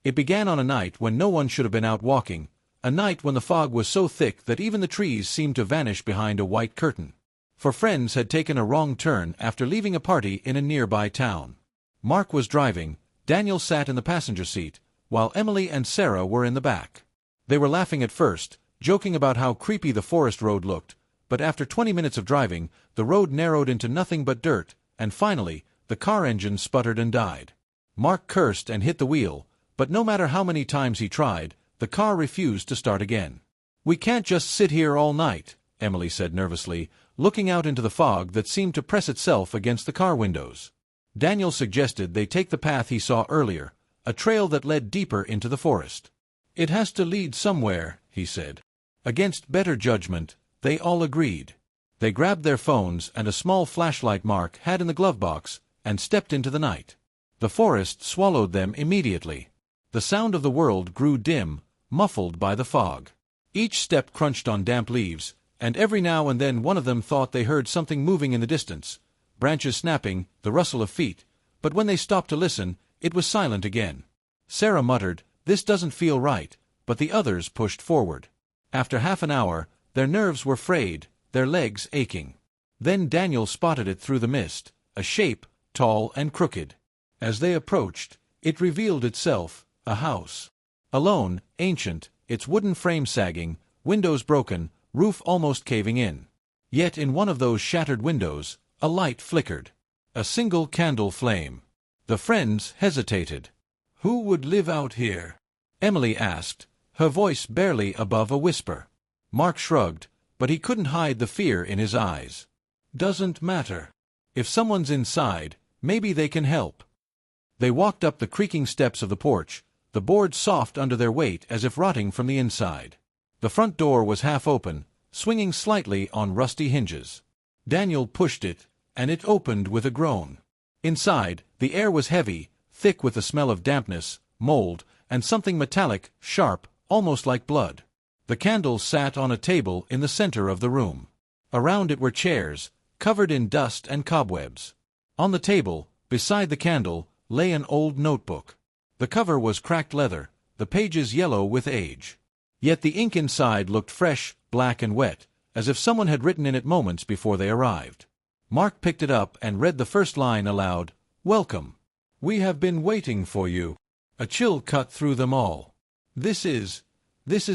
It began on a night when no one should have been out walking, a night when the fog was so thick that even the trees seemed to vanish behind a white curtain. For friends had taken a wrong turn after leaving a party in a nearby town. Mark was driving, Daniel sat in the passenger seat, while Emily and Sarah were in the back. They were laughing at first, joking about how creepy the forest road looked, but after 20 minutes of driving, the road narrowed into nothing but dirt, and finally, the car engine sputtered and died. Mark cursed and hit the wheel, but no matter how many times he tried, the car refused to start again. "We can't just sit here all night," Emily said nervously, looking out into the fog that seemed to press itself against the car windows. Daniel suggested they take the path he saw earlier, a trail that led deeper into the forest. "It has to lead somewhere," he said. Against better judgment, they all agreed. They grabbed their phones and a small flashlight Mark had in the glove box, and stepped into the night. The forest swallowed them immediately. The sound of the world grew dim, muffled by the fog. Each step crunched on damp leaves, and every now and then one of them thought they heard something moving in the distance, branches snapping, the rustle of feet, but when they stopped to listen, it was silent again. Sarah muttered, "This doesn't feel right," but the others pushed forward. After half an hour, their nerves were frayed, their legs aching. Then Daniel spotted it through the mist, a shape, tall and crooked. As they approached, it revealed itself, a house. Alone, ancient, its wooden frame sagging, windows broken, roof almost caving in. Yet in one of those shattered windows, a light flickered. A single candle flame. The friends hesitated. "Who would live out here?" Emily asked, her voice barely above a whisper. Mark shrugged, but he couldn't hide the fear in his eyes. "Doesn't matter. If someone's inside, maybe they can help." They walked up the creaking steps of the porch, the boards soft under their weight as if rotting from the inside. The front door was half open, swinging slightly on rusty hinges. Daniel pushed it, and it opened with a groan. Inside, the air was heavy, thick with the smell of dampness, mold, and something metallic, sharp, almost like blood. The candle sat on a table in the center of the room. Around it were chairs, covered in dust and cobwebs. On the table, beside the candle, lay an old notebook. The cover was cracked leather, the pages yellow with age. Yet the ink inside looked fresh, black and wet, as if someone had written in it moments before they arrived. Mark picked it up and read the first line aloud, "Welcome. We have been waiting for you." A chill cut through them all. This is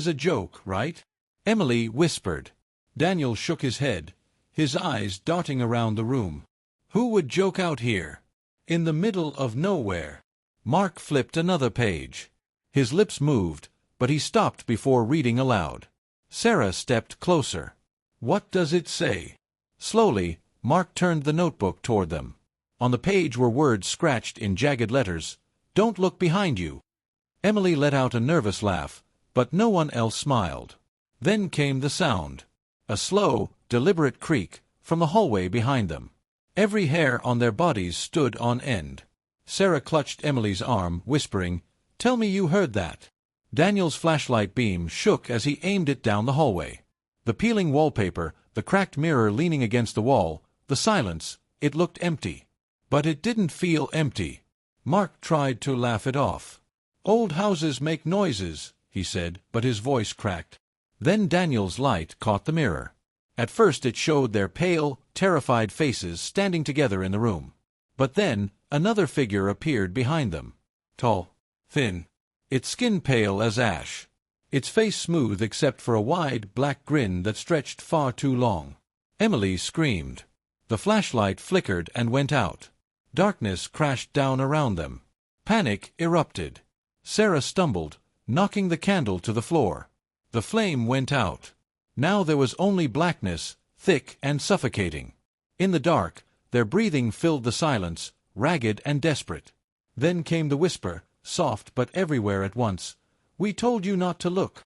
a joke, right?" Emily whispered. Daniel shook his head, his eyes darting around the room. "Who would joke out here? In the middle of nowhere?" Mark flipped another page. His lips moved, but he stopped before reading aloud. Sarah stepped closer. "What does it say?" Slowly, Mark turned the notebook toward them. On the page were words scratched in jagged letters. "Don't look behind you." Emily let out a nervous laugh, but no one else smiled. Then came the sound. A slow, deliberate creak, from the hallway behind them. Every hair on their bodies stood on end. Sarah clutched Emily's arm, whispering, "Tell me you heard that." Daniel's flashlight beam shook as he aimed it down the hallway. The peeling wallpaper, the cracked mirror leaning against the wall, the silence, it looked empty. But it didn't feel empty. Mark tried to laugh it off. "Old houses make noises," he said, but his voice cracked. Then Daniel's light caught the mirror. At first it showed their pale, terrified faces standing together in the room. But then, another figure appeared behind them. Tall, thin, its skin pale as ash. Its face smooth except for a wide, black grin that stretched far too long. Emily screamed. The flashlight flickered and went out. Darkness crashed down around them. Panic erupted. Sarah stumbled, knocking the candle to the floor. The flame went out. Now there was only blackness, thick and suffocating. In the dark, their breathing filled the silence, ragged and desperate. Then came the whisper, soft but everywhere at once, "We told you not to look."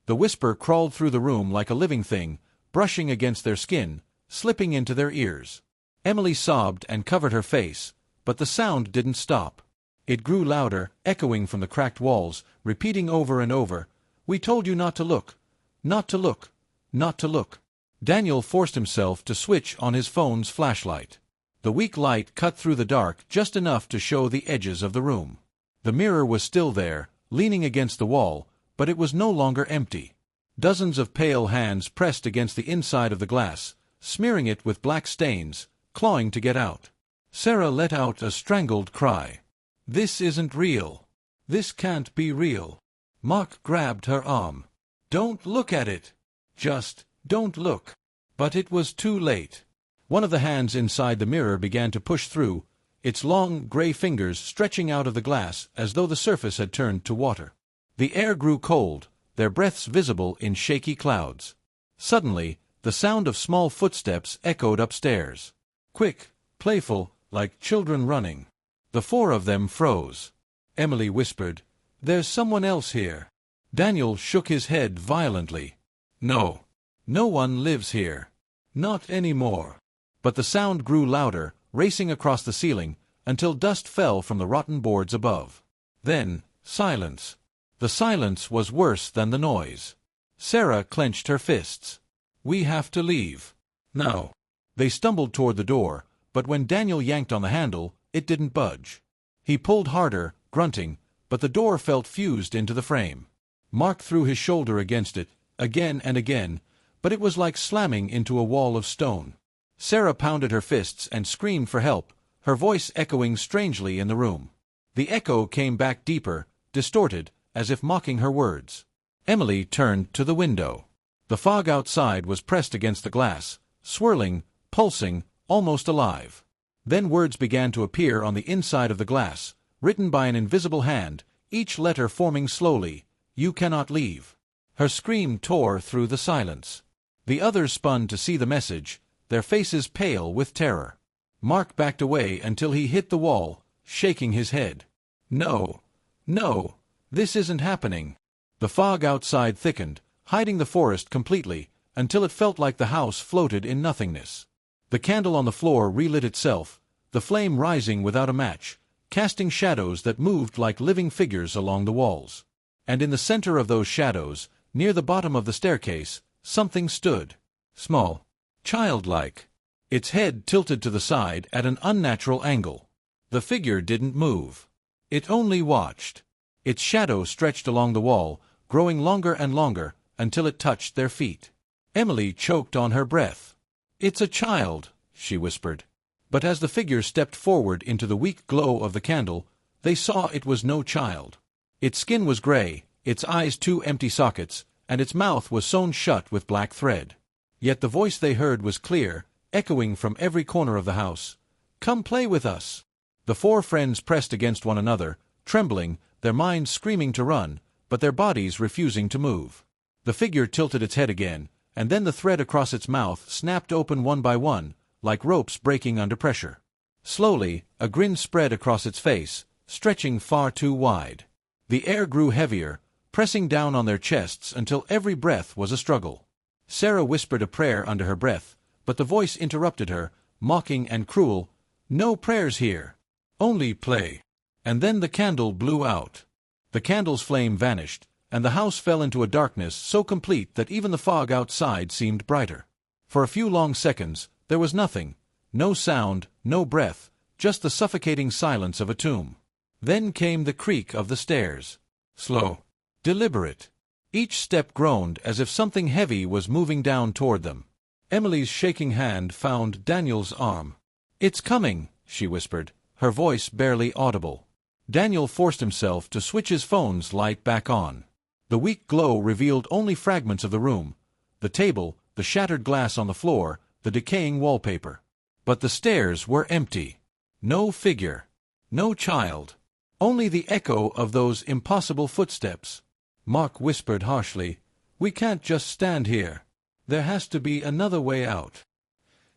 The whisper crawled through the room like a living thing, brushing against their skin, slipping into their ears. Emily sobbed and covered her face, but the sound didn't stop. It grew louder, echoing from the cracked walls, repeating over and over, "We told you not to look, not to look, not to look." Daniel forced himself to switch on his phone's flashlight. The weak light cut through the dark just enough to show the edges of the room. The mirror was still there, leaning against the wall, but it was no longer empty. Dozens of pale hands pressed against the inside of the glass, smearing it with black stains, clawing to get out. Sarah let out a strangled cry. "This isn't real. This can't be real." Mark grabbed her arm. "Don't look at it. Just don't look." But it was too late. One of the hands inside the mirror began to push through, its long, gray fingers stretching out of the glass as though the surface had turned to water. The air grew cold, their breaths visible in shaky clouds. Suddenly, the sound of small footsteps echoed upstairs. Quick, playful, like children running. The four of them froze. Emily whispered, "There's someone else here." Daniel shook his head violently. "No. No one lives here. Not anymore." But the sound grew louder, racing across the ceiling, until dust fell from the rotten boards above. Then, silence. The silence was worse than the noise. Sarah clenched her fists. "We have to leave. Now." They stumbled toward the door, but when Daniel yanked on the handle, it didn't budge. He pulled harder, grunting, but the door felt fused into the frame. Mark threw his shoulder against it, again and again, but it was like slamming into a wall of stone. Sarah pounded her fists and screamed for help, her voice echoing strangely in the room. The echo came back deeper, distorted, as if mocking her words. Emily turned to the window. The fog outside was pressed against the glass, swirling, pulsing, almost alive. Then words began to appear on the inside of the glass, written by an invisible hand, each letter forming slowly, "You cannot leave." Her scream tore through the silence. The others spun to see the message, their faces pale with terror. Mark backed away until he hit the wall, shaking his head. "No, no, this isn't happening." The fog outside thickened, hiding the forest completely, until it felt like the house floated in nothingness. The candle on the floor relit itself, the flame rising without a match, casting shadows that moved like living figures along the walls. And in the center of those shadows, near the bottom of the staircase, something stood. Small, childlike. Its head tilted to the side at an unnatural angle. The figure didn't move. It only watched. Its shadow stretched along the wall, growing longer and longer, until it touched their feet. Emily choked on her breath. "It's a child," she whispered. But as the figure stepped forward into the weak glow of the candle, they saw it was no child. Its skin was gray, its eyes two empty sockets, and its mouth was sewn shut with black thread. Yet the voice they heard was clear, echoing from every corner of the house. "Come play with us." The four friends pressed against one another, trembling, their minds screaming to run, but their bodies refusing to move. The figure tilted its head again, and then the thread across its mouth snapped open one by one, like ropes breaking under pressure. Slowly, a grin spread across its face, stretching far too wide. The air grew heavier, pressing down on their chests until every breath was a struggle. Sarah whispered a prayer under her breath, but the voice interrupted her, mocking and cruel, "No prayers here. Only play." And then the candle blew out. The candle's flame vanished, and the house fell into a darkness so complete that even the fog outside seemed brighter. For a few long seconds, there was nothing, no sound, no breath, just the suffocating silence of a tomb. Then came the creak of the stairs. Slow, deliberate. Each step groaned as if something heavy was moving down toward them. Emily's shaking hand found Daniel's arm. "It's coming," she whispered, her voice barely audible. Daniel forced himself to switch his phone's light back on. The weak glow revealed only fragments of the room, the table, the shattered glass on the floor, the decaying wallpaper. But the stairs were empty. No figure. No child. Only the echo of those impossible footsteps. Mark whispered harshly, "We can't just stand here. There has to be another way out."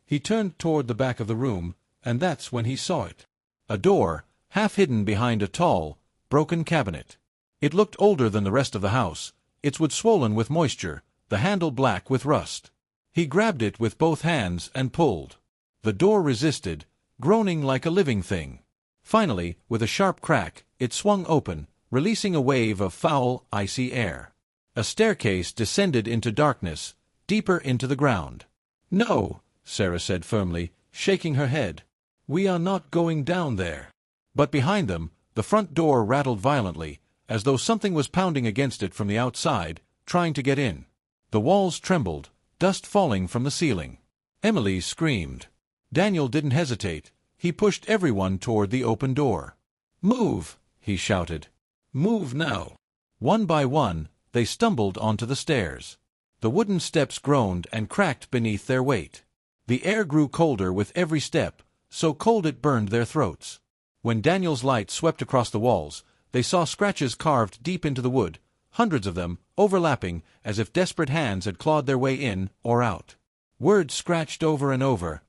He turned toward the back of the room, and that's when he saw it. A door, half hidden behind a tall, broken cabinet. It looked older than the rest of the house, its wood swollen with moisture, the handle black with rust. He grabbed it with both hands and pulled. The door resisted, groaning like a living thing. Finally, with a sharp crack, it swung open, releasing a wave of foul, icy air. A staircase descended into darkness, deeper into the ground. "No," Sarah said firmly, shaking her head. "We are not going down there." But behind them, the front door rattled violently, as though something was pounding against it from the outside, trying to get in. The walls trembled, dust falling from the ceiling. Emily screamed. Daniel didn't hesitate. He pushed everyone toward the open door. "Move!" he shouted. "Move now!" One by one, they stumbled onto the stairs. The wooden steps groaned and cracked beneath their weight. The air grew colder with every step, so cold it burned their throats. When Daniel's light swept across the walls, they saw scratches carved deep into the wood, hundreds of them, overlapping, as if desperate hands had clawed their way in or out. Words scratched over and over.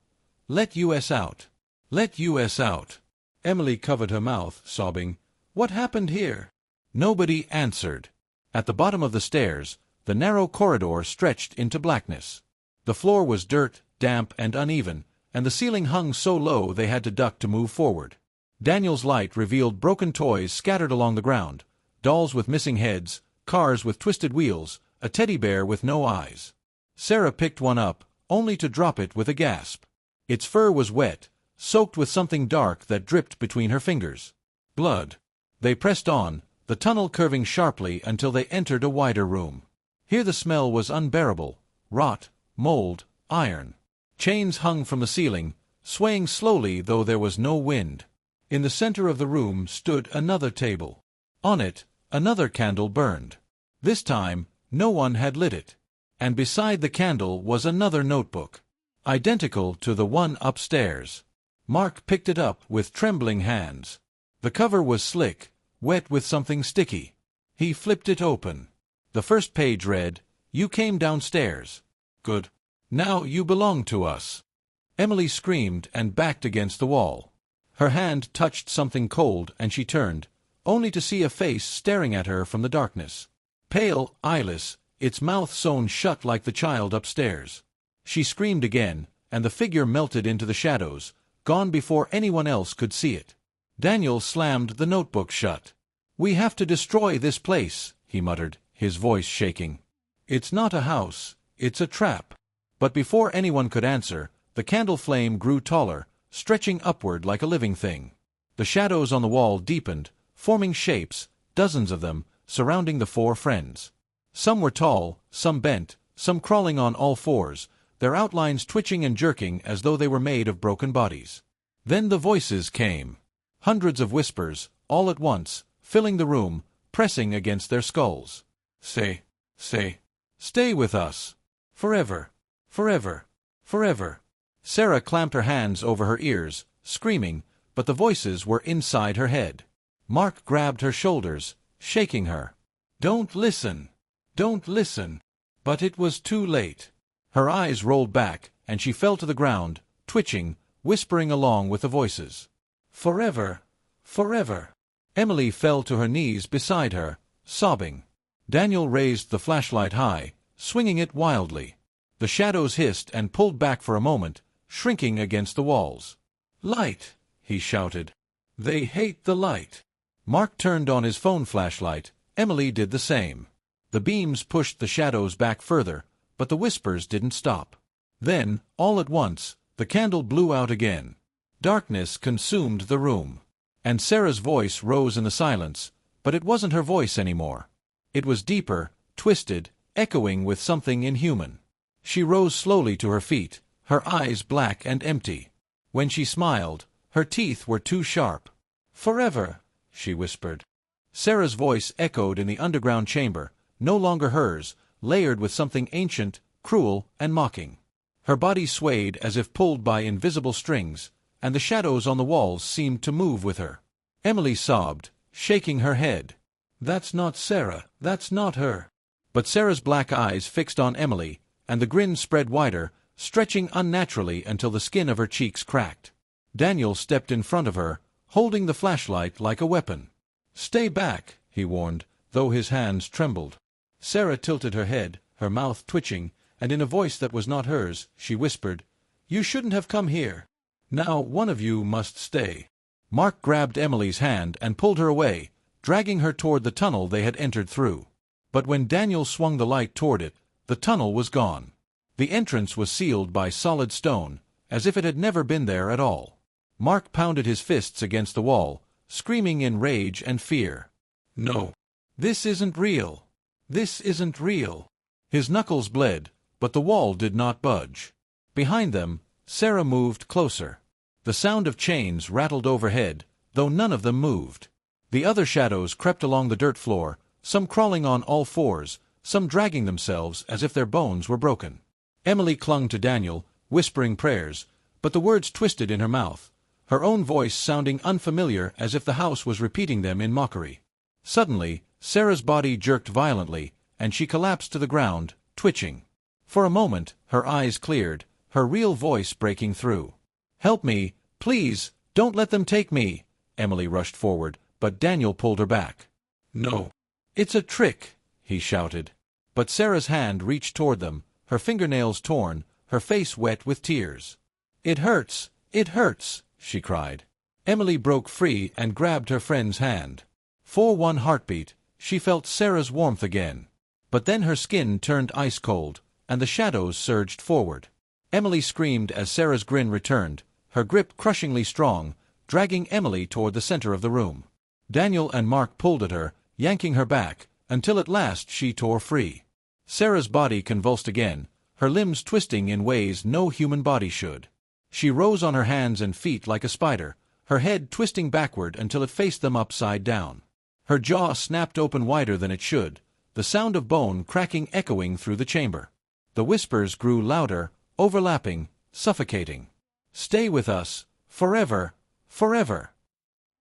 "Let us out! Let us out!" Emily covered her mouth, sobbing, "What happened here?" Nobody answered. At the bottom of the stairs, the narrow corridor stretched into blackness. The floor was dirt, damp and uneven, and the ceiling hung so low they had to duck to move forward. Daniel's light revealed broken toys scattered along the ground, dolls with missing heads, cars with twisted wheels, a teddy bear with no eyes. Sarah picked one up, only to drop it with a gasp. Its fur was wet, soaked with something dark that dripped between her fingers. Blood. They pressed on, the tunnel curving sharply until they entered a wider room. Here the smell was unbearable: rot, mold, iron. Chains hung from the ceiling, swaying slowly though there was no wind. In the center of the room stood another table. On it, another candle burned. This time, no one had lit it. And beside the candle was another notebook, identical to the one upstairs. Mark picked it up with trembling hands. The cover was slick, wet with something sticky. He flipped it open. The first page read, "You came downstairs. Good. Now you belong to us." Emily screamed and backed against the wall. Her hand touched something cold and she turned, only to see a face staring at her from the darkness. Pale, eyeless, its mouth sewn shut like the child upstairs. She screamed again, and the figure melted into the shadows, gone before anyone else could see it. Daniel slammed the notebook shut. "We have to destroy this place," he muttered, his voice shaking. "It's not a house, it's a trap." But before anyone could answer, the candle flame grew taller, stretching upward like a living thing. The shadows on the wall deepened, forming shapes, dozens of them, surrounding the four friends. Some were tall, some bent, some crawling on all fours, their outlines twitching and jerking as though they were made of broken bodies. Then the voices came. Hundreds of whispers, all at once, filling the room, pressing against their skulls. Say, stay with us. Forever, forever, forever." Sarah clamped her hands over her ears, screaming, but the voices were inside her head. Mark grabbed her shoulders, shaking her. "Don't listen! Don't listen!" But it was too late. Her eyes rolled back, and she fell to the ground, twitching, whispering along with the voices. "Forever! Forever!" Emily fell to her knees beside her, sobbing. Daniel raised the flashlight high, swinging it wildly. The shadows hissed and pulled back for a moment, shrinking against the walls. "Light!" he shouted. "They hate the light." Mark turned on his phone flashlight. Emily did the same. The beams pushed the shadows back further, but the whispers didn't stop. Then, all at once, the candle blew out again. Darkness consumed the room. And Sarah's voice rose in the silence, but it wasn't her voice anymore. It was deeper, twisted, echoing with something inhuman. She rose slowly to her feet, her eyes black and empty. When she smiled, her teeth were too sharp. "Forever," she whispered. Sarah's voice echoed in the underground chamber, no longer hers, layered with something ancient, cruel, and mocking. Her body swayed as if pulled by invisible strings, and the shadows on the walls seemed to move with her. Emily sobbed, shaking her head. "That's not Sarah, that's not her." But Sarah's black eyes fixed on Emily, and the grin spread wider, stretching unnaturally until the skin of her cheeks cracked. Daniel stepped in front of her, holding the flashlight like a weapon. "Stay back," he warned, though his hands trembled. Sarah tilted her head, her mouth twitching, and in a voice that was not hers, she whispered, "You shouldn't have come here. Now one of you must stay." Mark grabbed Emily's hand and pulled her away, dragging her toward the tunnel they had entered through. But when Daniel swung the light toward it, the tunnel was gone. The entrance was sealed by solid stone, as if it had never been there at all. Mark pounded his fists against the wall, screaming in rage and fear. "No! This isn't real! This isn't real!" His knuckles bled, but the wall did not budge. Behind them, Sarah moved closer. The sound of chains rattled overhead, though none of them moved. The other shadows crept along the dirt floor, some crawling on all fours, some dragging themselves as if their bones were broken. Emily clung to Daniel, whispering prayers, but the words twisted in her mouth, her own voice sounding unfamiliar as if the house was repeating them in mockery. Suddenly, Sarah's body jerked violently, and she collapsed to the ground, twitching. For a moment, her eyes cleared, her real voice breaking through. "Help me, please, don't let them take me!" Emily rushed forward, but Daniel pulled her back. "No. It's a trick," he shouted. But Sarah's hand reached toward them, her fingernails torn, her face wet with tears. "It hurts! It hurts!" she cried. Emily broke free and grabbed her friend's hand. For one heartbeat, she felt Sarah's warmth again. But then her skin turned ice-cold, and the shadows surged forward. Emily screamed as Sarah's grin returned, her grip crushingly strong, dragging Emily toward the center of the room. Daniel and Mark pulled at her, yanking her back, until at last she tore free. Sarah's body convulsed again, her limbs twisting in ways no human body should. She rose on her hands and feet like a spider, her head twisting backward until it faced them upside down. Her jaw snapped open wider than it should, the sound of bone cracking echoing through the chamber. The whispers grew louder, overlapping, suffocating. "Stay with us, forever, forever."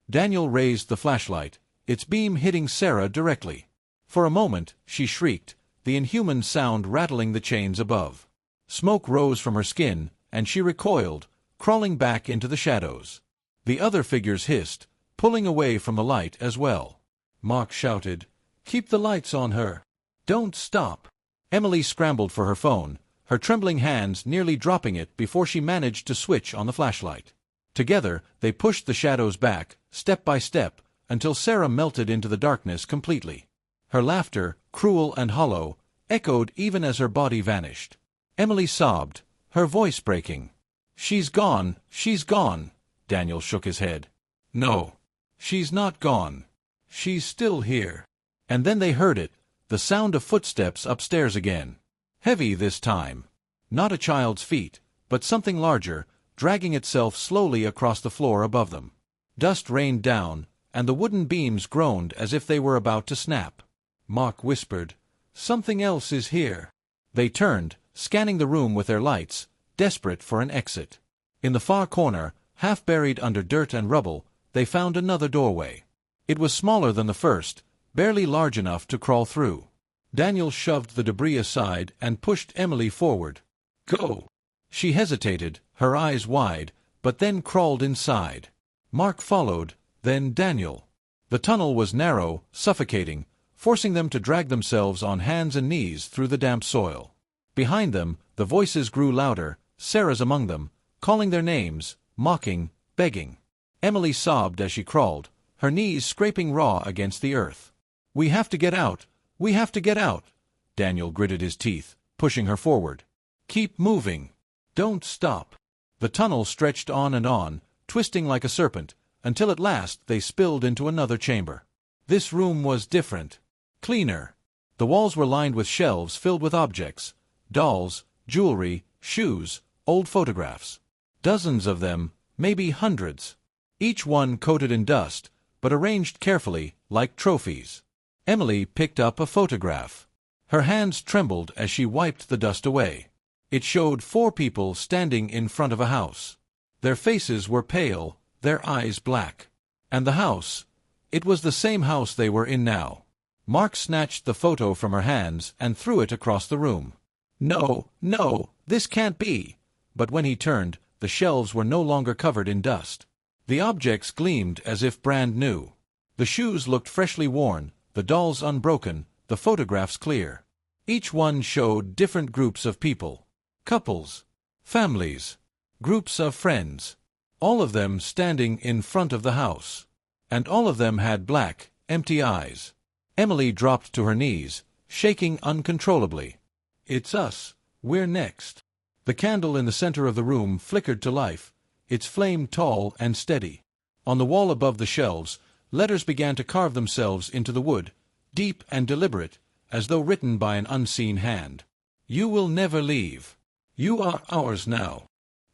Daniel raised the flashlight, its beam hitting Sarah directly. For a moment, she shrieked, the inhuman sound rattling the chains above. Smoke rose from her skin, and she recoiled, crawling back into the shadows. The other figures hissed, pulling away from the light as well. Mark shouted, "Keep the lights on her! Don't stop!" Emily scrambled for her phone, her trembling hands nearly dropping it before she managed to switch on the flashlight. Together, they pushed the shadows back, step by step, until Sarah melted into the darkness completely. Her laughter, cruel and hollow, echoed even as her body vanished. Emily sobbed, her voice breaking. "She's gone, she's gone!" Daniel shook his head. "No, she's not gone. She's still here." And then they heard it, the sound of footsteps upstairs again. Heavy this time. Not a child's feet, but something larger, dragging itself slowly across the floor above them. Dust rained down, and the wooden beams groaned as if they were about to snap. Mark whispered, "Something else is here." They turned, scanning the room with their lights, desperate for an exit. In the far corner, half buried under dirt and rubble, they found another doorway. It was smaller than the first, barely large enough to crawl through. Daniel shoved the debris aside and pushed Emily forward. "Go!" She hesitated, her eyes wide, but then crawled inside. Mark followed, then Daniel. The tunnel was narrow, suffocating, forcing them to drag themselves on hands and knees through the damp soil. Behind them, the voices grew louder, Sarah's among them, calling their names, mocking, begging. Emily sobbed as she crawled, her knees scraping raw against the earth. "We have to get out! We have to get out!" Daniel gritted his teeth, pushing her forward. "Keep moving! Don't stop!" The tunnel stretched on and on, twisting like a serpent, until at last they spilled into another chamber. This room was different. Cleaner. The walls were lined with shelves filled with objects, dolls, jewelry, shoes, old photographs. Dozens of them, maybe hundreds. Each one coated in dust, but arranged carefully, like trophies. Emily picked up a photograph. Her hands trembled as she wiped the dust away. It showed 4 people standing in front of a house. Their faces were pale, their eyes black. And the house, it was the same house they were in now. Mark snatched the photo from her hands and threw it across the room. "No, no, this can't be!" But when he turned, the shelves were no longer covered in dust. The objects gleamed as if brand new. The shoes looked freshly worn, the dolls unbroken, the photographs clear. Each one showed different groups of people. Couples, families, groups of friends. All of them standing in front of the house. And all of them had black, empty eyes. Emily dropped to her knees, shaking uncontrollably. "It's us. We're next. The candle in the center of the room flickered to life, its flame tall and steady. On the wall above the shelves, letters began to carve themselves into the wood, deep and deliberate, as though written by an unseen hand. You will never leave. You are ours now.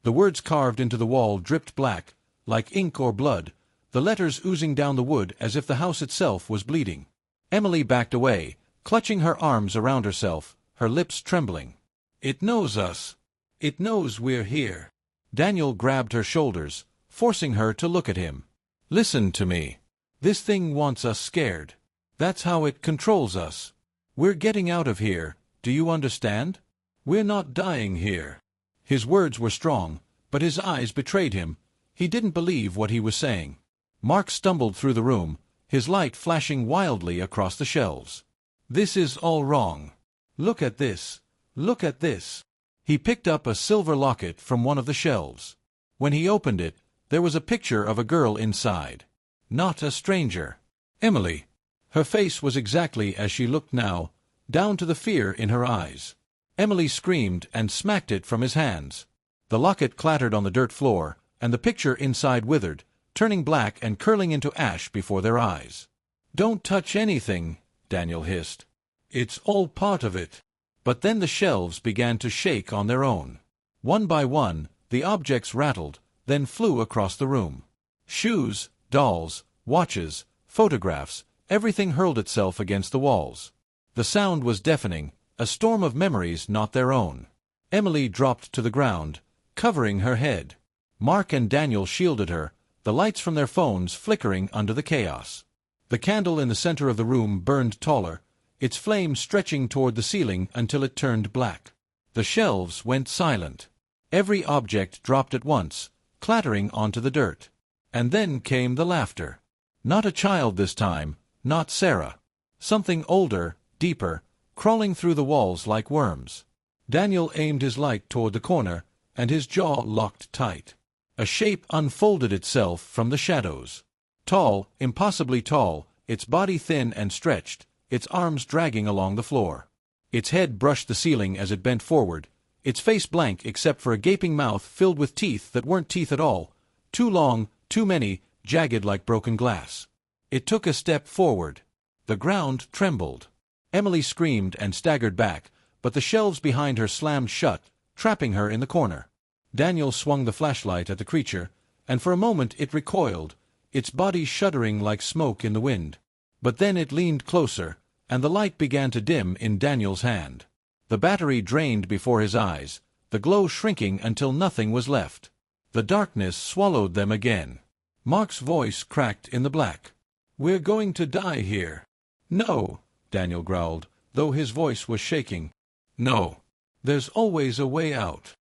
The words carved into the wall dripped black, like ink or blood, the letters oozing down the wood as if the house itself was bleeding. Emily backed away, clutching her arms around herself, her lips trembling. It knows us. It knows we're here. Daniel grabbed her shoulders, forcing her to look at him. Listen to me. This thing wants us scared. That's how it controls us. We're getting out of here, do you understand? We're not dying here. His words were strong, but his eyes betrayed him. He didn't believe what he was saying. Mark stumbled through the room, his light flashing wildly across the shelves. This is all wrong. Look at this. Look at this. He picked up a silver locket from one of the shelves. When he opened it, there was a picture of a girl inside. Not a stranger. Emily. Her face was exactly as she looked now, down to the fear in her eyes. Emily screamed and smacked it from his hands. The locket clattered on the dirt floor, and the picture inside withered, turning black and curling into ash before their eyes. Don't touch anything, Daniel hissed. It's all part of it. But then the shelves began to shake on their own. One by one, the objects rattled, then flew across the room. Shoes, dolls, watches, photographs, everything hurled itself against the walls. The sound was deafening, a storm of memories not their own. Emily dropped to the ground, covering her head. Mark and Daniel shielded her, the lights from their phones flickering under the chaos. The candle in the center of the room burned taller, its flame stretching toward the ceiling until it turned black. The shelves went silent. Every object dropped at once, clattering onto the dirt. And then came the laughter. Not a child this time, not Sarah. Something older, deeper, crawling through the walls like worms. Daniel aimed his light toward the corner, and his jaw locked tight. A shape unfolded itself from the shadows. Tall, impossibly tall, its body thin and stretched, its arms dragging along the floor. Its head brushed the ceiling as it bent forward, its face blank except for a gaping mouth filled with teeth that weren't teeth at all, too long, too many, jagged like broken glass. It took a step forward. The ground trembled. Emily screamed and staggered back, but the shelves behind her slammed shut, trapping her in the corner. Daniel swung the flashlight at the creature, and for a moment it recoiled, its body shuddering like smoke in the wind. But then it leaned closer, and the light began to dim in Daniel's hand. The battery drained before his eyes, the glow shrinking until nothing was left. The darkness swallowed them again. Mark's voice cracked in the black. We're going to die here. No, Daniel growled, though his voice was shaking. No. There's always a way out.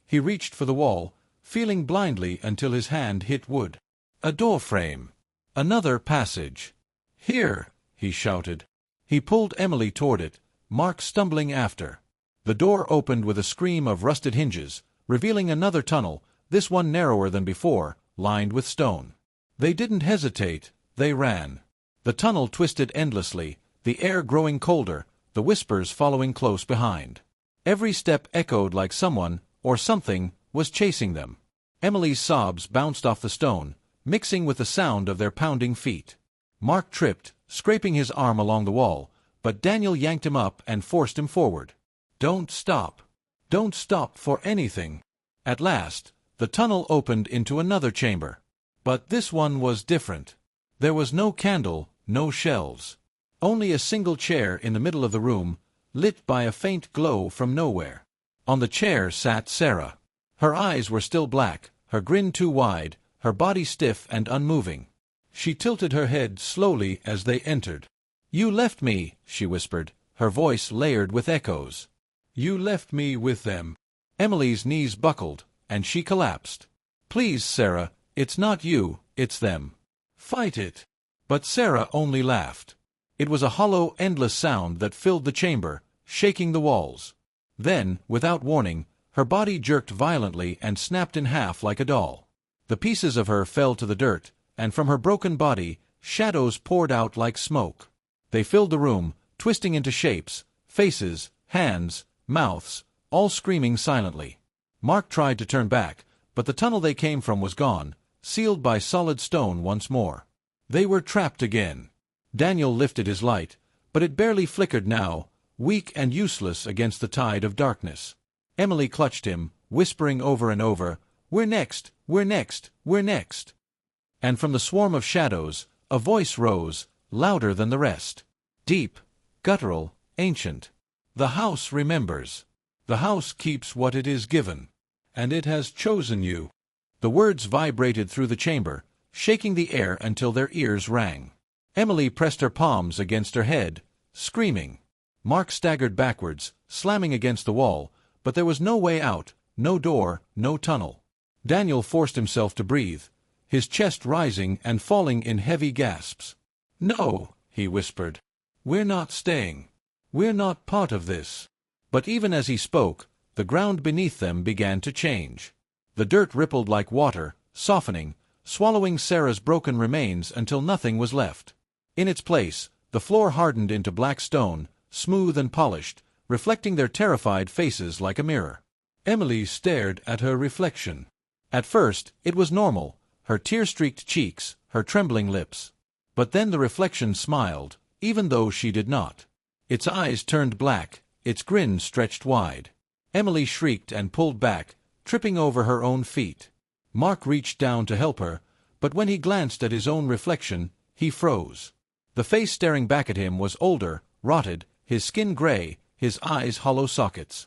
He reached for the wall, feeling blindly until his hand hit wood. A door frame. Another passage. Here, he shouted. He pulled Emily toward it, Mark stumbling after. The door opened with a scream of rusted hinges, revealing another tunnel, this one narrower than before, lined with stone. They didn't hesitate, they ran. The tunnel twisted endlessly, the air growing colder, the whispers following close behind. Every step echoed like someone, or something, was chasing them. Emily's sobs bounced off the stone, mixing with the sound of their pounding feet. Mark tripped, scraping his arm along the wall, but Daniel yanked him up and forced him forward. Don't stop. Don't stop for anything. At last, the tunnel opened into another chamber. But this one was different. There was no candle, no shelves. Only a single chair in the middle of the room, lit by a faint glow from nowhere. On the chair sat Sarah. Her eyes were still black, her grin too wide, her body stiff and unmoving. She tilted her head slowly as they entered. You left me, she whispered, her voice layered with echoes. You left me with them. Emily's knees buckled, and she collapsed. Please, Sarah, it's not you, it's them. Fight it. But Sarah only laughed. It was a hollow, endless sound that filled the chamber, shaking the walls. Then, without warning, her body jerked violently and snapped in half like a doll. The pieces of her fell to the dirt, and from her broken body, shadows poured out like smoke. They filled the room, twisting into shapes, faces, hands, mouths, all screaming silently. Mark tried to turn back, but the tunnel they came from was gone, sealed by solid stone once more. They were trapped again. Daniel lifted his light, but it barely flickered now, weak and useless against the tide of darkness. Emily clutched him, whispering over and over, "We're next! We're next! We're next!" And from the swarm of shadows, a voice rose, louder than the rest. Deep, guttural, ancient. "The house remembers. The house keeps what it is given. And it has chosen you." The words vibrated through the chamber, shaking the air until their ears rang. Emily pressed her palms against her head, screaming. Mark staggered backwards, slamming against the wall, but there was no way out, no door, no tunnel. Daniel forced himself to breathe, his chest rising and falling in heavy gasps. "No," he whispered. "We're not staying. We're not part of this." But even as he spoke, the ground beneath them began to change. The dirt rippled like water, softening, swallowing Sarah's broken remains until nothing was left. In its place, the floor hardened into black stone, smooth and polished, reflecting their terrified faces like a mirror. Emily stared at her reflection. At first, it was normal, her tear-streaked cheeks, her trembling lips. But then the reflection smiled, even though she did not. Its eyes turned black, its grin stretched wide. Emily shrieked and pulled back, tripping over her own feet. Mark reached down to help her, but when he glanced at his own reflection, he froze. The face staring back at him was older, rotted, his skin gray, his eyes hollow sockets.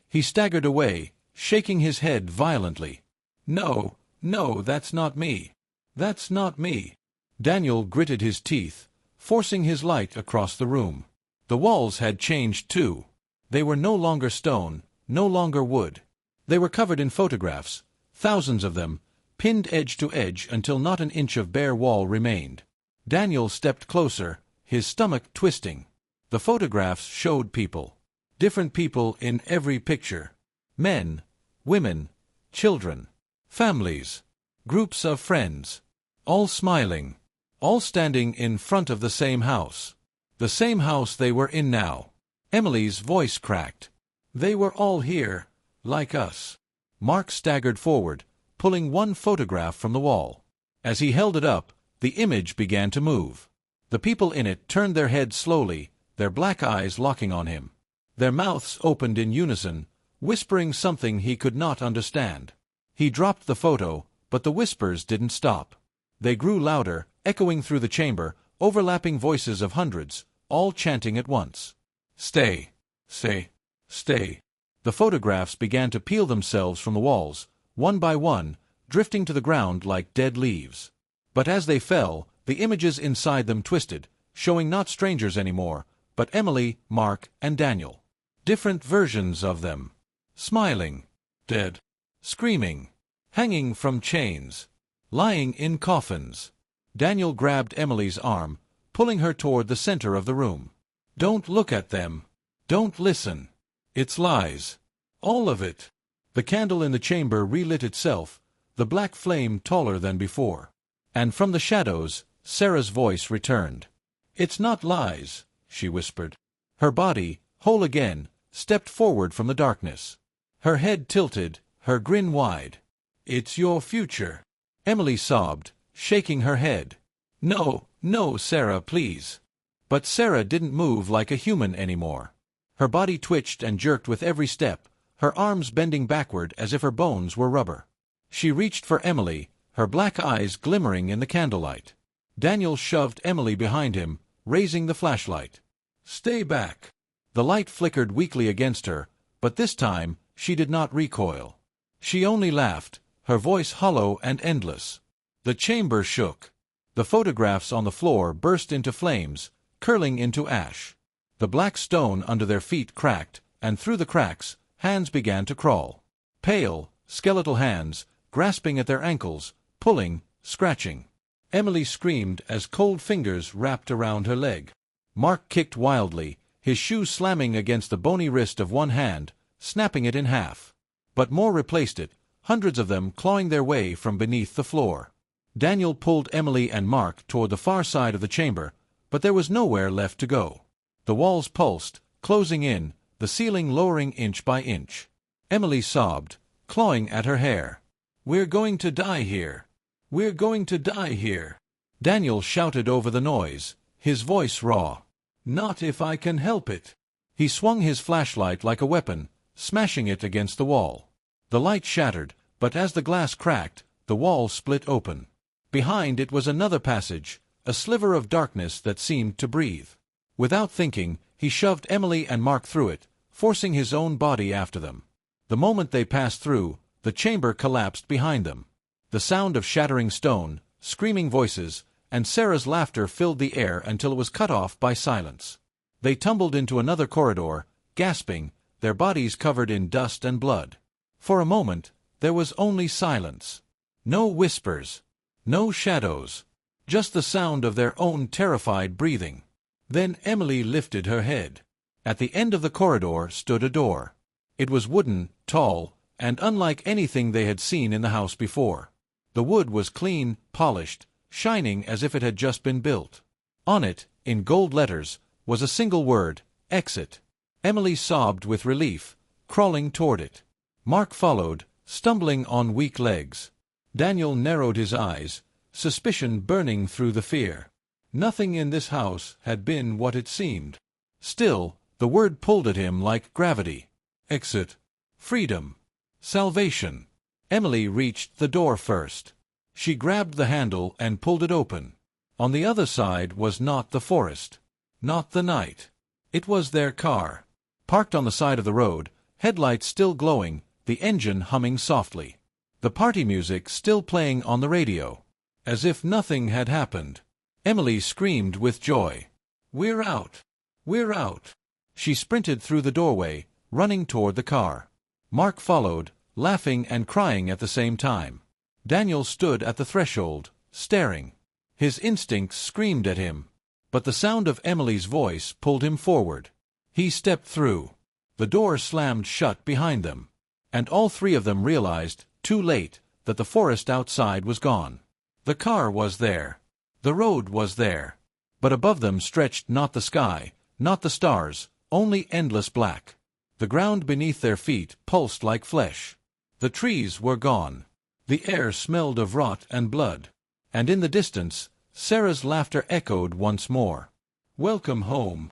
He staggered away, shaking his head violently. "No, no, that's not me. That's not me." Daniel gritted his teeth, forcing his light across the room. The walls had changed too. They were no longer stone, no longer wood. They were covered in photographs, thousands of them, pinned edge to edge until not an inch of bare wall remained. Daniel stepped closer, his stomach twisting. The photographs showed people. Different people in every picture. Men, women, children, families, groups of friends. All smiling. All standing in front of the same house. The same house they were in now. Emily's voice cracked. "They were all here, like us." Mark staggered forward, pulling one photograph from the wall. As he held it up, the image began to move. The people in it turned their heads slowly, their black eyes locking on him. Their mouths opened in unison, whispering something he could not understand. He dropped the photo, but the whispers didn't stop. They grew louder, echoing through the chamber, overlapping voices of hundreds, all chanting at once. "Stay, stay, stay." The photographs began to peel themselves from the walls, one by one, drifting to the ground like dead leaves. But as they fell, the images inside them twisted, showing not strangers anymore, but Emily, Mark, and Daniel. Different versions of them. Smiling. Dead. Screaming. Hanging from chains. Lying in coffins. Daniel grabbed Emily's arm, pulling her toward the center of the room. "Don't look at them. Don't listen. It's lies. All of it." The candle in the chamber relit itself, the black flame taller than before. And from the shadows, Sarah's voice returned. "It's not lies," she whispered. Her body, whole again, stepped forward from the darkness. Her head tilted, her grin wide. "It's your future." Emily sobbed, shaking her head. "No, no, Sarah, please." But Sarah didn't move like a human anymore. Her body twitched and jerked with every step, her arms bending backward as if her bones were rubber. She reached for Emily, her black eyes glimmering in the candlelight. Daniel shoved Emily behind him, raising the flashlight. "Stay back." The light flickered weakly against her, but this time she did not recoil. She only laughed, her voice hollow and endless. The chamber shook. The photographs on the floor burst into flames, curling into ash. The black stone under their feet cracked, and through the cracks, hands began to crawl. Pale, skeletal hands, grasping at their ankles, pulling, scratching. Emily screamed as cold fingers wrapped around her leg. Mark kicked wildly, his shoe slamming against the bony wrist of one hand, snapping it in half. But more replaced it, hundreds of them clawing their way from beneath the floor. Daniel pulled Emily and Mark toward the far side of the chamber, but there was nowhere left to go. The walls pulsed, closing in, the ceiling lowering inch by inch. Emily sobbed, clawing at her hair. "We're going to die here. We're going to die here." Daniel shouted over the noise, his voice raw. "Not if I can help it." He swung his flashlight like a weapon, smashing it against the wall. The light shattered, but as the glass cracked, the wall split open. Behind it was another passage, a sliver of darkness that seemed to breathe. Without thinking, he shoved Emily and Mark through it, forcing his own body after them. The moment they passed through, the chamber collapsed behind them. The sound of shattering stone, screaming voices, and Sarah's laughter filled the air until it was cut off by silence. They tumbled into another corridor, gasping, their bodies covered in dust and blood. For a moment, there was only silence. No whispers. No shadows. Just the sound of their own terrified breathing. Then Emily lifted her head. At the end of the corridor stood a door. It was wooden, tall, and unlike anything they had seen in the house before. The wood was clean, polished, shining as if it had just been built. On it, in gold letters, was a single word, "Exit." Emily sobbed with relief, crawling toward it. Mark followed, stumbling on weak legs. Daniel narrowed his eyes, suspicion burning through the fear. Nothing in this house had been what it seemed. Still, the word pulled at him like gravity. Exit. Freedom. Salvation. Emily reached the door first. She grabbed the handle and pulled it open. On the other side was not the forest. Not the night. It was their car. Parked on the side of the road, headlights still glowing, the engine humming softly. The party music still playing on the radio. As if nothing had happened. Emily screamed with joy. "We're out! We're out!" She sprinted through the doorway, running toward the car. Mark followed, laughing and crying at the same time. Daniel stood at the threshold, staring. His instincts screamed at him. But the sound of Emily's voice pulled him forward. He stepped through. The door slammed shut behind them. And all three of them realized, too late, that the forest outside was gone. The car was there. The road was there. But above them stretched not the sky, not the stars, only endless black. The ground beneath their feet pulsed like flesh. The trees were gone. The air smelled of rot and blood. And in the distance, Sarah's laughter echoed once more. Welcome home.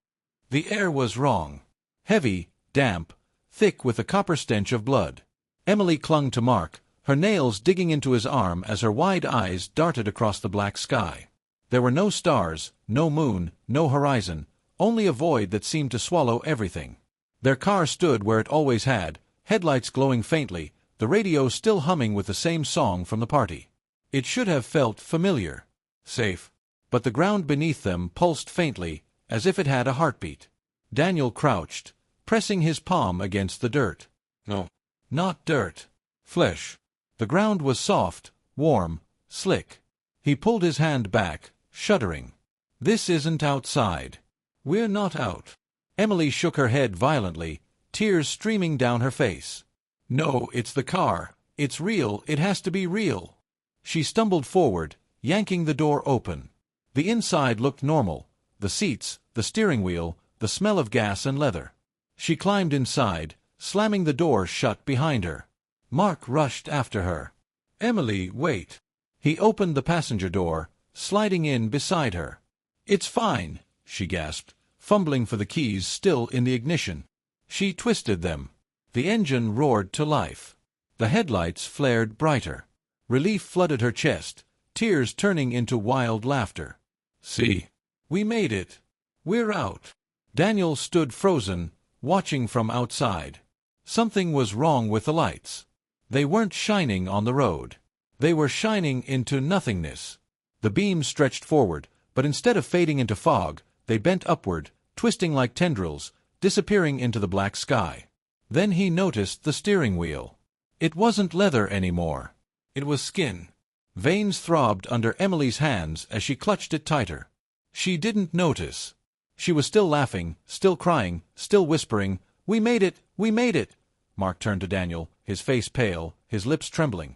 The air was wrong. Heavy, damp, thick with the copper stench of blood. Emily clung to Mark, her nails digging into his arm as her wide eyes darted across the black sky. There were no stars, no moon, no horizon, only a void that seemed to swallow everything. Their car stood where it always had, headlights glowing faintly, the radio still humming with the same song from the party. It should have felt familiar. Safe. But the ground beneath them pulsed faintly, as if it had a heartbeat. Daniel crouched, pressing his palm against the dirt. No. Not dirt. Flesh. The ground was soft, warm, slick. He pulled his hand back, shuddering. This isn't outside. We're not out. Emily shook her head violently, tears streaming down her face. No, it's the car. It's real. It has to be real. She stumbled forward, yanking the door open. The inside looked normal. The seats, the steering wheel, the smell of gas and leather. She climbed inside, slamming the door shut behind her. Mark rushed after her. Emily, wait. He opened the passenger door, sliding in beside her. It's fine, she gasped, fumbling for the keys still in the ignition. She twisted them. The engine roared to life. The headlights flared brighter. Relief flooded her chest, tears turning into wild laughter. See? We made it. We're out. Daniel stood frozen, watching from outside. Something was wrong with the lights. They weren't shining on the road. They were shining into nothingness. The beams stretched forward, but instead of fading into fog, they bent upward, twisting like tendrils, disappearing into the black sky. Then he noticed the steering wheel. It wasn't leather anymore. It was skin. Veins throbbed under Emily's hands as she clutched it tighter. She didn't notice. She was still laughing, still crying, still whispering, "We made it! We made it!" Mark turned to Daniel, his face pale, his lips trembling.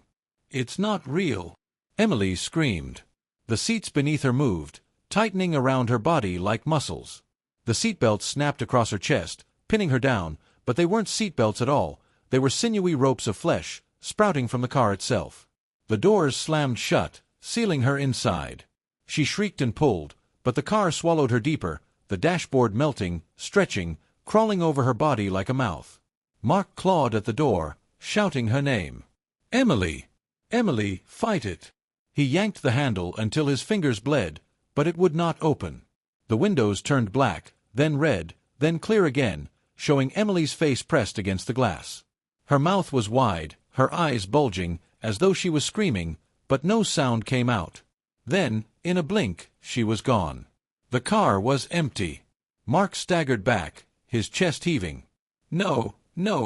"It's not real!" Emily screamed. The seats beneath her moved, tightening around her body like muscles. The seatbelt snapped across her chest, pinning her down, But they weren't seatbelts at all, they were sinewy ropes of flesh, sprouting from the car itself. The doors slammed shut, sealing her inside. She shrieked and pulled, but the car swallowed her deeper, the dashboard melting, stretching, crawling over her body like a mouth. Mark clawed at the door, shouting her name. "Emily! Emily, fight it!" He yanked the handle until his fingers bled, but it would not open. The windows turned black, then red, then clear again, showing Emily's face pressed against the glass. Her mouth was wide, her eyes bulging, as though she was screaming, but no sound came out. Then, in a blink, she was gone. The car was empty. Mark staggered back, his chest heaving. No,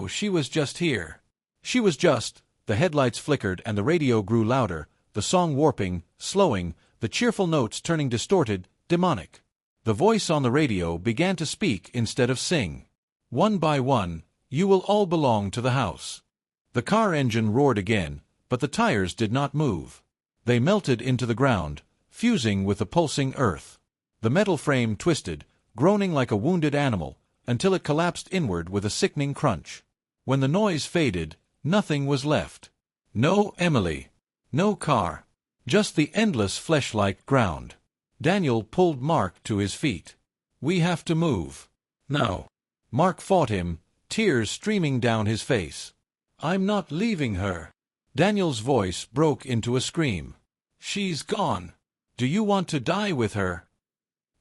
she was just here. She was just. The headlights flickered and the radio grew louder, the song warping, slowing, the cheerful notes turning distorted, demonic. The voice on the radio began to speak instead of sing. "One by one, you will all belong to the house." The car engine roared again, but the tires did not move. They melted into the ground, fusing with the pulsing earth. The metal frame twisted, groaning like a wounded animal, until it collapsed inward with a sickening crunch. When the noise faded, nothing was left. No Emily. No car. Just the endless flesh-like ground. Daniel pulled Mark to his feet. "We have to move. Now." Mark fought him, tears streaming down his face. "I'm not leaving her." Daniel's voice broke into a scream. "She's gone. Do you want to die with her?"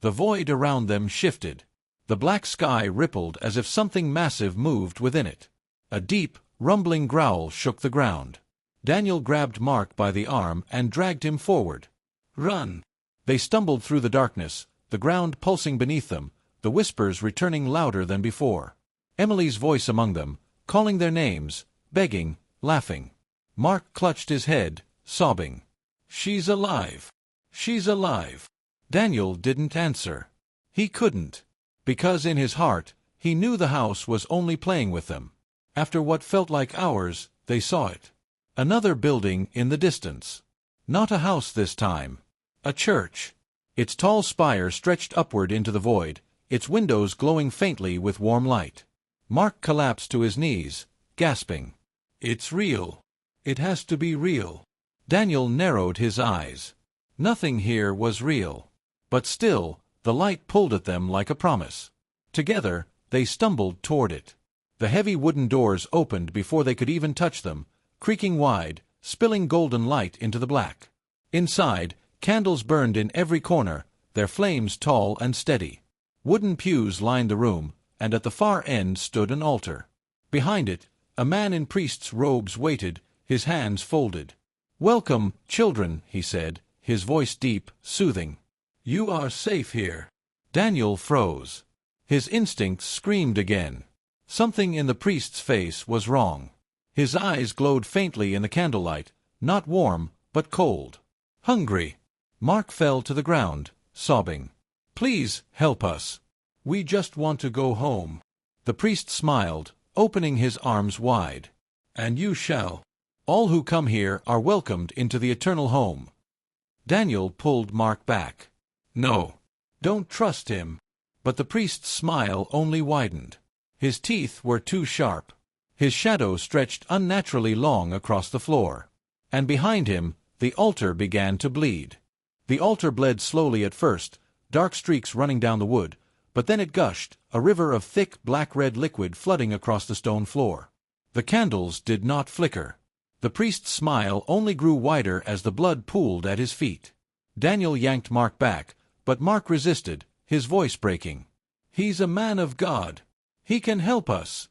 The void around them shifted. The black sky rippled as if something massive moved within it. A deep, rumbling growl shook the ground. Daniel grabbed Mark by the arm and dragged him forward. "Run!" They stumbled through the darkness, the ground pulsing beneath them, the whispers returning louder than before. Emily's voice among them, calling their names, begging, laughing. Mark clutched his head, sobbing. "She's alive! She's alive!" Daniel didn't answer. He couldn't. Because in his heart, he knew the house was only playing with them. After what felt like hours, they saw it. Another building in the distance. Not a house this time. A church. Its tall spire stretched upward into the void, its windows glowing faintly with warm light. Mark collapsed to his knees, gasping. "It's real. It has to be real." Daniel narrowed his eyes. Nothing here was real. But still, the light pulled at them like a promise. Together, they stumbled toward it. The heavy wooden doors opened before they could even touch them, creaking wide, spilling golden light into the black. Inside, candles burned in every corner, their flames tall and steady. Wooden pews lined the room, and at the far end stood an altar. Behind it, a man in priest's robes waited, his hands folded. "Welcome, children," he said, his voice deep, soothing. "You are safe here." Daniel froze. His instincts screamed again. Something in the priest's face was wrong. His eyes glowed faintly in the candlelight, not warm, but cold. "Hungry." Mark fell to the ground, sobbing. "Please, help us. We just want to go home." The priest smiled, opening his arms wide. "And you shall. All who come here are welcomed into the eternal home." Daniel pulled Mark back. "No. Don't trust him." But the priest's smile only widened. His teeth were too sharp. His shadow stretched unnaturally long across the floor. And behind him, the altar began to bleed. The altar bled slowly at first, dark streaks running down the wood, but then it gushed, a river of thick black-red liquid flooding across the stone floor. The candles did not flicker. The priest's smile only grew wider as the blood pooled at his feet. Daniel yanked Mark back, but Mark resisted, his voice breaking. "He's a man of God. He can help us."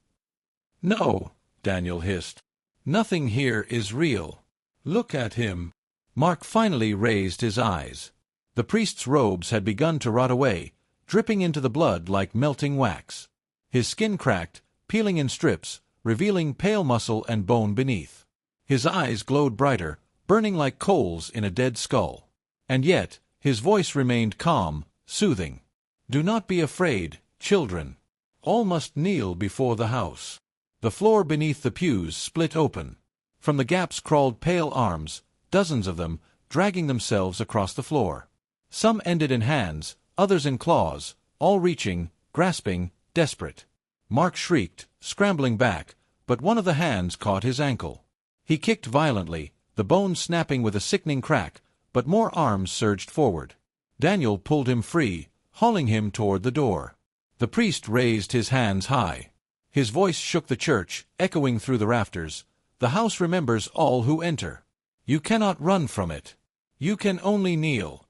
"No," Daniel hissed. "Nothing here is real. Look at him." Mark finally raised his eyes. The priest's robes had begun to rot away, dripping into the blood like melting wax. His skin cracked, peeling in strips, revealing pale muscle and bone beneath. His eyes glowed brighter, burning like coals in a dead skull. And yet, his voice remained calm, soothing. "Do not be afraid, children. All must kneel before the house." The floor beneath the pews split open. From the gaps crawled pale arms, dozens of them, dragging themselves across the floor. Some ended in hands, others in claws, all reaching, grasping, desperate. Mark shrieked, scrambling back, but one of the hands caught his ankle. He kicked violently, the bone snapping with a sickening crack, but more arms surged forward. Daniel pulled him free, hauling him toward the door. The priest raised his hands high. His voice shook the church, echoing through the rafters. "The house remembers all who enter. You cannot run from it. You can only kneel."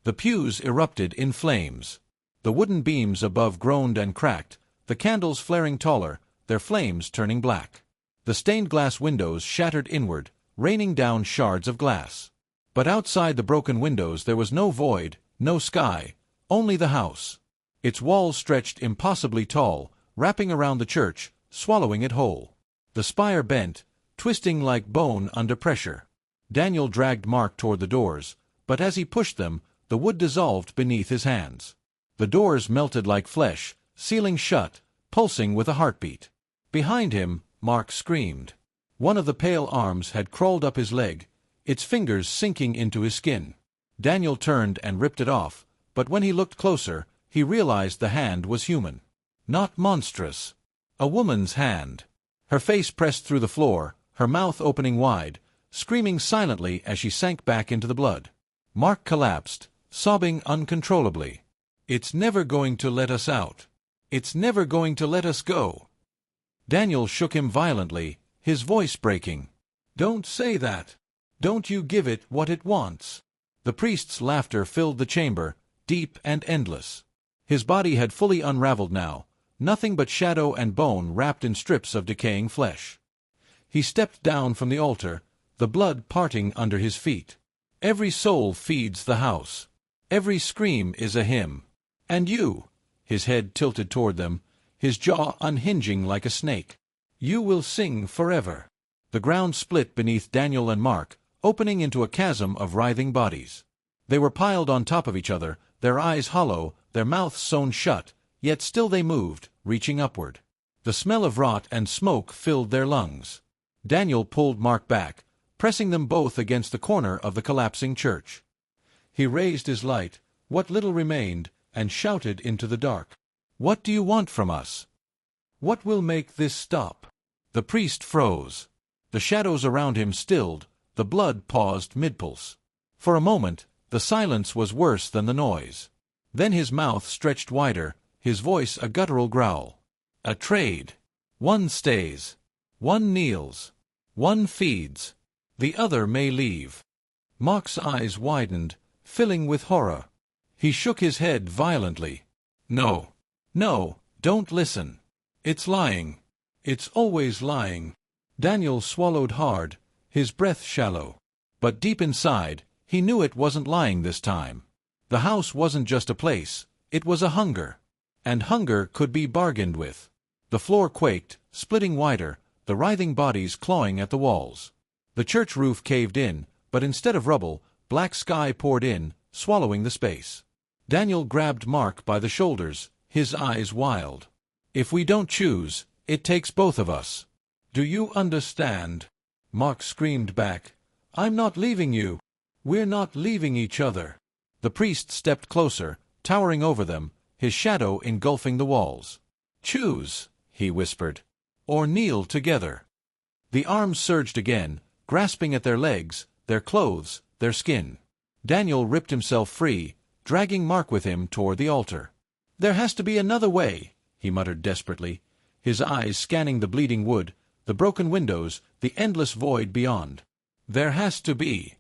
The pews erupted in flames. The wooden beams above groaned and cracked, the candles flaring taller, their flames turning black. The stained glass windows shattered inward, raining down shards of glass. But outside the broken windows there was no void, no sky, only the house. Its walls stretched impossibly tall, wrapping around the church, swallowing it whole. The spire bent, twisting like bone under pressure. Daniel dragged Mark toward the doors, but as he pushed them, the wood dissolved beneath his hands. The doors melted like flesh, sealing shut, pulsing with a heartbeat. Behind him, Mark screamed. One of the pale arms had crawled up his leg, its fingers sinking into his skin. Daniel turned and ripped it off, but when he looked closer, he realized the hand was human. Not monstrous. A woman's hand. Her face pressed through the floor, her mouth opening wide, screaming silently as she sank back into the blood. Mark collapsed, sobbing uncontrollably. "It's never going to let us out. It's never going to let us go." Daniel shook him violently, his voice breaking. "Don't say that. Don't you give it what it wants." The priest's laughter filled the chamber, deep and endless. His body had fully unraveled now, nothing but shadow and bone wrapped in strips of decaying flesh. He stepped down from the altar, the blood parting under his feet. "Every soul feeds the house. Every scream is a hymn. And you," his head tilted toward them, his jaw unhinging like a snake, "you will sing forever." The ground split beneath Daniel and Mark, opening into a chasm of writhing bodies. They were piled on top of each other, their eyes hollow, their mouths sewn shut, yet still they moved, reaching upward. The smell of rot and smoke filled their lungs. Daniel pulled Mark back, pressing them both against the corner of the collapsing church. He raised his light, what little remained, and shouted into the dark. "What do you want from us? What will make this stop?" The priest froze. The shadows around him stilled, the blood paused mid-pulse. For a moment, the silence was worse than the noise. Then his mouth stretched wider, his voice a guttural growl. "A trade. One stays. One kneels. One feeds. The other may leave." Mark's eyes widened, filling with horror. He shook his head violently. "No. No, don't listen. It's lying. It's always lying." Daniel swallowed hard, his breath shallow. But deep inside, he knew it wasn't lying this time. The house wasn't just a place, it was a hunger. And hunger could be bargained with. The floor quaked, splitting wider, the writhing bodies clawing at the walls. The church roof caved in, but instead of rubble, black sky poured in, swallowing the space. Daniel grabbed Mark by the shoulders, his eyes wild. "If we don't choose, it takes both of us. Do you understand?" Mark screamed back. "I'm not leaving you. We're not leaving each other." The priest stepped closer, towering over them, his shadow engulfing the walls. "Choose," he whispered, "or kneel together." The arms surged again, grasping at their legs, their clothes, their skin. Daniel ripped himself free, dragging Mark with him toward the altar. "There has to be another way," he muttered desperately, his eyes scanning the bleeding wood, the broken windows, the endless void beyond. "There has to be."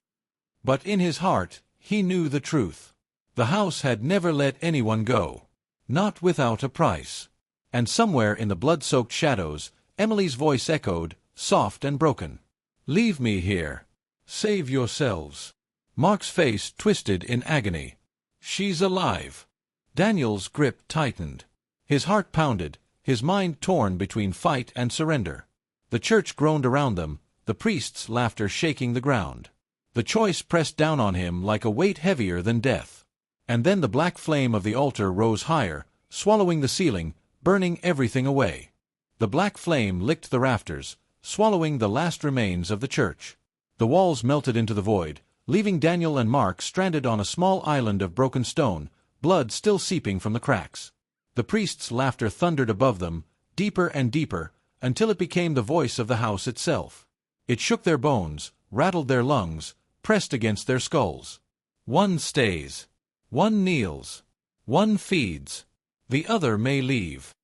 But in his heart, he knew the truth. The house had never let anyone go. Not without a price. And somewhere in the blood-soaked shadows, Emily's voice echoed, soft and broken. "Leave me here. Save yourselves." Mark's face twisted in agony. "She's alive." Daniel's grip tightened. His heart pounded, his mind torn between fight and surrender. The church groaned around them, the priest's laughter shaking the ground. The choice pressed down on him like a weight heavier than death. And then the black flame of the altar rose higher, swallowing the ceiling, burning everything away. The black flame licked the rafters, swallowing the last remains of the church. The walls melted into the void, leaving Daniel and Mark stranded on a small island of broken stone, blood still seeping from the cracks. The priest's laughter thundered above them, deeper and deeper, until it became the voice of the house itself. It shook their bones, rattled their lungs, pressed against their skulls. One stays. One kneels. One feeds. The other may leave.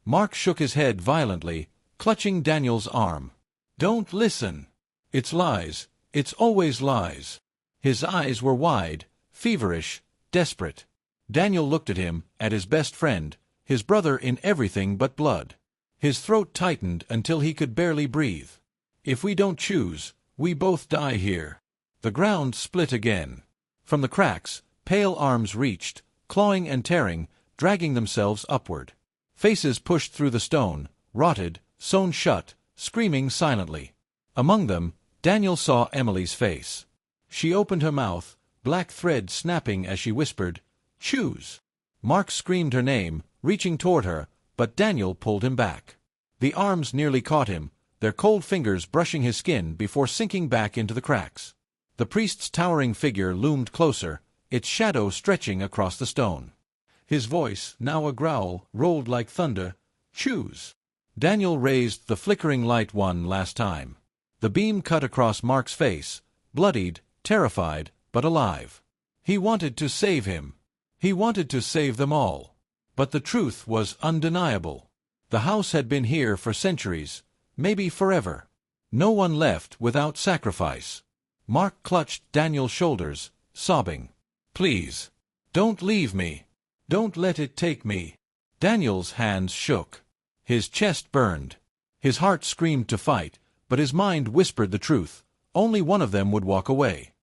Mark shook his head violently, clutching Daniel's arm. Don't listen. It's lies. It's always lies. His eyes were wide, feverish, desperate. Daniel looked at him, at his best friend, his brother in everything but blood. His throat tightened until he could barely breathe. If we don't choose, we both die here. The ground split again. From the cracks, pale arms reached, clawing and tearing, dragging themselves upward. Faces pushed through the stone, rotted, sewn shut, screaming silently. Among them, Daniel saw Emily's face. She opened her mouth, black thread snapping as she whispered, "Choose." Mark screamed her name, reaching toward her, but Daniel pulled him back. The arms nearly caught him, their cold fingers brushing his skin before sinking back into the cracks. The priest's towering figure loomed closer, its shadow stretching across the stone. His voice, now a growl, rolled like thunder, "Choose." Daniel raised the flickering light one last time. The beam cut across Mark's face, bloodied, terrified, but alive. He wanted to save him. He wanted to save them all. But the truth was undeniable. The house had been here for centuries, maybe forever. No one left without sacrifice. Mark clutched Daniel's shoulders, sobbing, "Please, don't leave me. Don't let it take me." Daniel's hands shook. His chest burned. His heart screamed to fight, but his mind whispered the truth. Only one of them would walk away.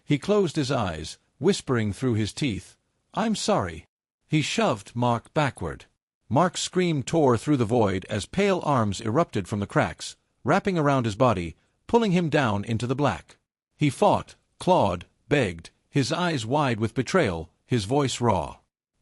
He closed his eyes, whispering through his teeth, "I'm sorry." He shoved Mark backward. Mark's scream tore through the void as pale arms erupted from the cracks, wrapping around his body, pulling him down into the black. He fought, clawed, begged, his eyes wide with betrayal, his voice raw.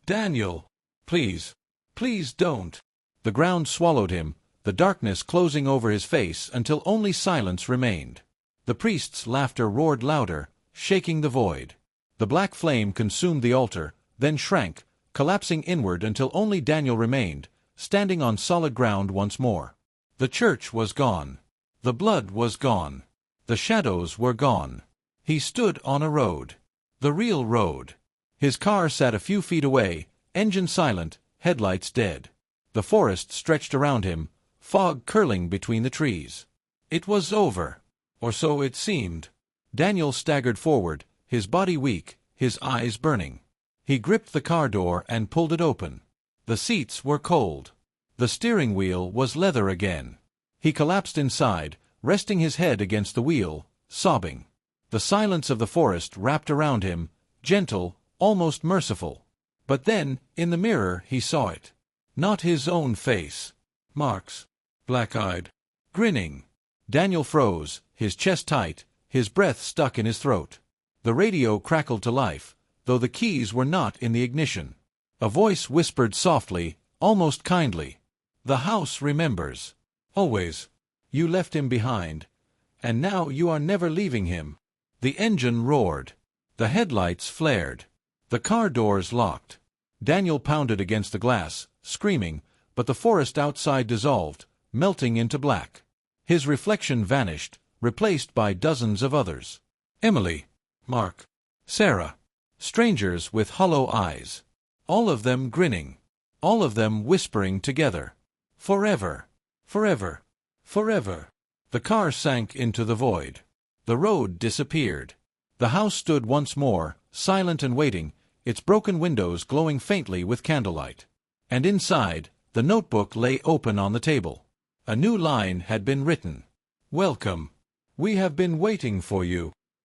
"Daniel! Please! Please don't!" The ground swallowed him, the darkness closing over his face until only silence remained. The priest's laughter roared louder, shaking the void. The black flame consumed the altar, then shrank, collapsing inward until only Daniel remained, standing on solid ground once more. The church was gone. The blood was gone. The shadows were gone. He stood on a road. The real road. His car sat a few feet away, engine silent, headlights dead. The forest stretched around him, fog curling between the trees. It was over. Or so it seemed. Daniel staggered forward, his body weak, his eyes burning. He gripped the car door and pulled it open. The seats were cold. The steering wheel was leather again. He collapsed inside, resting his head against the wheel, sobbing. The silence of the forest wrapped around him, gentle, almost merciful. But then, in the mirror, he saw it. Not his own face. Mark's. Black-eyed. Grinning. Daniel froze, his chest tight, his breath stuck in his throat. The radio crackled to life, though the keys were not in the ignition. A voice whispered softly, almost kindly. "The house remembers. Always. You left him behind. And now you are never leaving him." The engine roared. The headlights flared. The car doors locked. Daniel pounded against the glass, screaming, but the forest outside dissolved, melting into black. His reflection vanished, replaced by dozens of others. Emily, Mark, Sarah. Strangers with hollow eyes. All of them grinning. All of them whispering together. "Forever. Forever. Forever." The car sank into the void. The road disappeared. The house stood once more, silent and waiting, its broken windows glowing faintly with candlelight. And inside, the notebook lay open on the table. A new line had been written. "Welcome. We have been waiting for you."